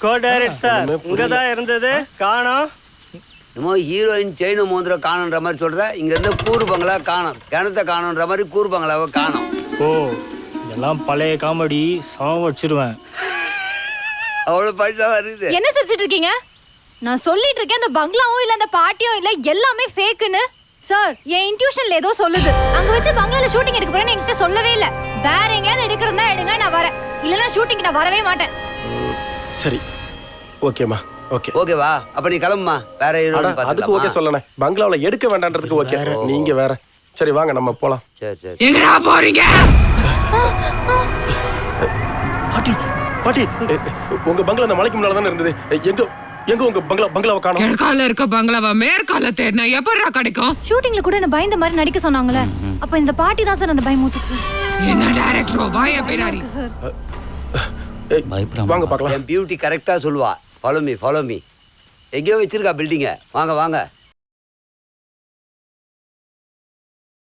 கோ direct sir இங்க தான் இருந்தது காணோம். என்னமோ ஹீரோயின் செயின் மோதிரம் காணுன்ற மாதிரி சொல்ற. இங்க இருந்து கூறு பங்களா காணும், கிணத்த காணுன்ற மாதிரி கூறு பங்களாவை காணும். ஓ இதெல்லாம் பழைய காமெடி சாவ வச்சிருவேன். அவ்வளவு பைசா வருது. என்ன சிரிச்சிட்டு இருக்கீங்க? நான் சொல்லிட்டு இருக்கேன் அந்த பங்களாவும் இல்ல அந்த பார்ட்டியும் இல்ல எல்லாமே ஃபேக்குன்னு. சார் என் இன்ட்யூஷன்ல ஏதோ சொல்லுது. அங்க வச்சு பங்களால ஷூட்டிங் எடுக்க போறேன்னு என்கிட்ட சொல்லவே இல்ல. வேற எங்கயாவது எடுக்கிறதா எடுங்க, நான் வரேன். இல்லனா ஷூட்டிங் நான் வரவே மாட்டேன். சரி ஓகேமா. ஓகே ஓகேவா? அப்ப நீ கிளம்புமா. வேற ஹீரோயின் அதுக்கு பாத்துக்கலாம். ஓகே சொல்லனே. பங்களாவுல எடுக்க வேண்டாம்ன்றதுக்கு ஓகே. நீங்க வேற. சரி வாங்க நம்ம போலாம். சரி சரி. எங்கடா போறீங்க? பாட்டி பாட்டி உங்க பங்களா அந்த மலைக்கு முன்னால தானே இருந்தது. எங்க எங்க உங்க பங்களாவை காணோம்? கிழக்கால இருக்க பங்களாவா மேற்கால தேடினா எப்படா கிடைக்கும்? ஷூட்டிங்ல கூட என்ன பயந்த மாதிரி நடிக்க சொன்னாங்களே. அப்ப இந்த பார்ட்டி தான் சார் அந்த பயம் மூத்துச்சு. என்ன டைரக்டரோ வாயா பின்னாடி. சார் வாங்க பார்க்கலாம். என் பியூட்டி கரெக்டா சொல்லுவா. Follow me follow me. எங்கேயோ வச்சிருக்கா பில்டிங்க. வாங்க வாங்க.